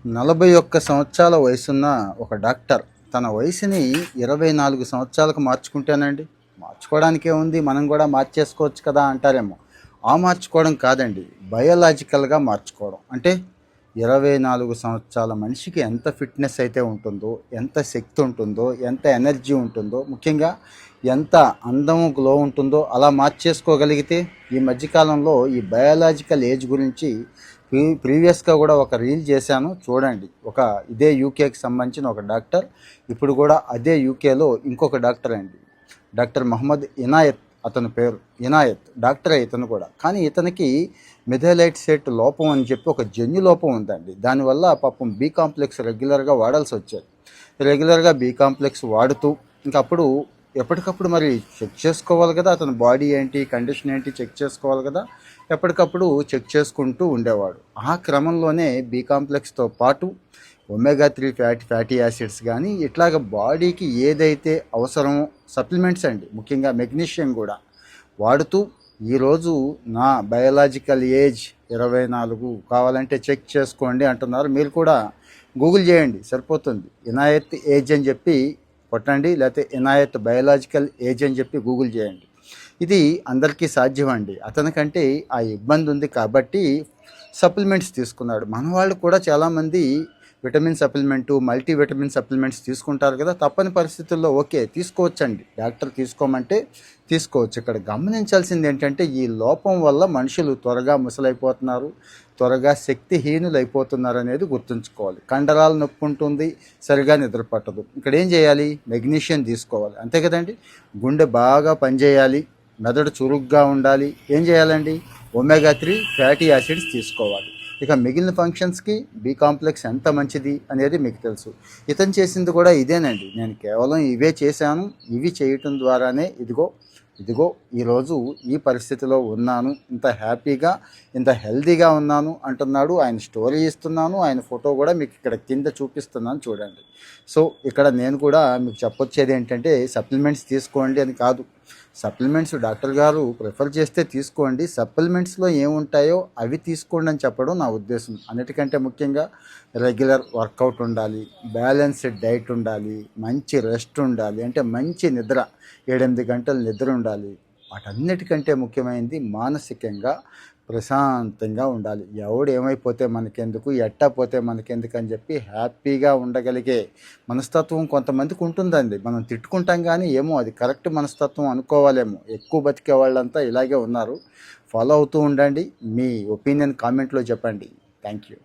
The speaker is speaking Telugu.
41 సంవత్సరాల వయసున్న ఒక డాక్టర్ తన వయసుని 24 సంవత్సరాలకు మార్చుకుంటేనండి. మార్చుకోవడానికే ఉంది, మనం కూడా మార్చేసుకోవచ్చు కదా అంటారేమో. ఆ మార్చుకోవడం కాదండి, బయోలాజికల్గా మార్చుకోవడం. అంటే 24 సంవత్సరాల మనిషికి ఎంత ఫిట్నెస్ అయితే ఉంటుందో, ఎంత శక్తి ఉంటుందో, ఎంత ఎనర్జీ ఉంటుందో, ముఖ్యంగా ఎంత అందము గ్లో ఉంటుందో అలా మార్చేసుకోగలిగితే. ఈ మధ్యకాలంలో ఈ బయోలాజికల్ ఏజ్ గురించి ప్రీవియస్గా కూడా ఒక రీల్ చేశాను, చూడండి. ఇదే యూకేకి సంబంధించిన ఒక డాక్టర్, ఇప్పుడు కూడా అదే యూకేలో ఇంకొక డాక్టర్ అండి, డాక్టర్ మహమ్మద్ ఇనాయత్, అతని పేరు ఇనాయత్, డాక్టరే ఇతను కూడా. కానీ ఇతనికి మెథైలైట్ సెట్ లోపం అని చెప్పి ఒక జన్యు లోపం ఉందండి. దానివల్ల పాపం బి కాంప్లెక్స్ రెగ్యులర్గా వాడాల్సి వచ్చేది. రెగ్యులర్గా బి కాంప్లెక్స్ వాడుతూ ఇంకా అప్పుడు ఎప్పటికప్పుడు మరి చెక్ చేసుకోవాలి కదా, అతని బాడీ ఏంటి, కండిషన్ ఏంటి చెక్ చేసుకోవాలి కదా. ఎప్పటికప్పుడు చెక్ చేసుకుంటూ ఉండేవాడు. ఆ క్రమంలోనే బి కాంప్లెక్స్తో పాటు ఒమేగా 3 ఫ్యాటీ యాసిడ్స్ కానీ ఇట్లాగ బాడీకి ఏదైతే అవసరమో సప్లిమెంట్స్ అండి, ముఖ్యంగా మెగ్నీషియం కూడా వాడుతూ ఈరోజు నా బయోలాజికల్ ఏజ్ 24, కావాలంటే చెక్ చేసుకోండి అంటున్నారు. మీరు కూడా గూగుల్ చేయండి, సరిపోతుంది. ఇనాయత్ ఏజ్ అని చెప్పి కొట్టండి, లేకపోతే ఇనాయత్ బయోలాజికల్ ఏజ్ అని చెప్పి గూగుల్ చేయండి. ఇది అందరికీ సాధ్యం అండి. అతనికంటే ఆ ఇబ్బంది ఉంది కాబట్టి సప్లిమెంట్స్ తీసుకున్నాడు. మన వాళ్ళు కూడా చాలామంది విటమిన్ సప్లిమెంటు, మల్టీవిటమిన్ సప్లిమెంట్స్ తీసుకుంటారు కదా. తప్పని పరిస్థితుల్లో ఓకే తీసుకోవచ్చండి, డాక్టర్ తీసుకోమంటే తీసుకోవచ్చు. ఇక్కడ గమనించాల్సింది ఏంటంటే ఈ లోపం వల్ల మనుషులు త్వరగా ముసలైపోతున్నారు, త్వరగా శక్తిహీనులు అయిపోతున్నారు అనేది గుర్తుంచుకోవాలి. కండరాలు నొప్పి ఉంటుంది, సరిగా నిద్ర పట్టదు. ఇక్కడ ఏం చేయాలి, మెగ్నీషియం తీసుకోవాలి, అంతే కదండి. గుండె బాగా పనిచేయాలి, మెదడు చురుగ్గా ఉండాలి, ఏం చేయాలండి, ఒమేగా 3 ఫ్యాటీ యాసిడ్స్ తీసుకోవాలి. ఇక మిగిలిన ఫంక్షన్స్కి బి కాంప్లెక్స్ ఎంత మంచిది అనేది మీకు తెలుసు. ఇతను చేసింది కూడా ఇదేనండి. నేను కేవలం ఇవే చేశాను, ఇవి చేయటం ద్వారానే ఇదిగో ఈరోజు ఈ పరిస్థితిలో ఉన్నాను, ఇంత హ్యాపీగా ఇంత హెల్తీగా ఉన్నాను అంటున్నాడు. ఆయన స్టోరీ ఇస్తున్నాను, ఆయన ఫోటో కూడా మీకు ఇక్కడ కింద చూపిస్తున్నాను, చూడండి. సో ఇక్కడ నేను కూడా మీకు చెప్పొచ్చేది ఏంటంటే సప్లిమెంట్స్ తీసుకోండి అని కాదు. సప్లిమెంట్స్ డాక్టర్ గారు ప్రిఫర్ చేస్తే తీసుకోండి, సప్లిమెంట్స్లో ఏముంటాయో అవి తీసుకోండి అని చెప్పడం నా ఉద్దేశం. అన్నిటికంటే ముఖ్యంగా రెగ్యులర్ వర్కౌట్ ఉండాలి, బ్యాలెన్స్డ్ డైట్ ఉండాలి, మంచి రెస్ట్ ఉండాలి, అంటే మంచి నిద్ర, 7-8 గంటలు నిద్ర ఉండాలి. వాటన్నిటికంటే ముఖ్యమైనది మానసికంగా ప్రశాంతంగా ఉండాలి. ఎవడు ఏమైపోతే మనకెందుకు, ఎట్టా పోతే మనకెందుకు అని చెప్పి హ్యాపీగా ఉండగలిగే మనస్తత్వం కొంతమందికి ఉంటుందండి. మనం తిట్టుకుంటాం కానీ ఏమో అది కరెక్ట్ మనస్తత్వం అనుకోవాలేమో. ఎక్కువ బతికే వాళ్ళంతా ఇలాగే ఉన్నారు. ఫాలో అవుతూ ఉండండి. మీ ఒపీనియన్ కామెంట్లో చెప్పండి. Thank you.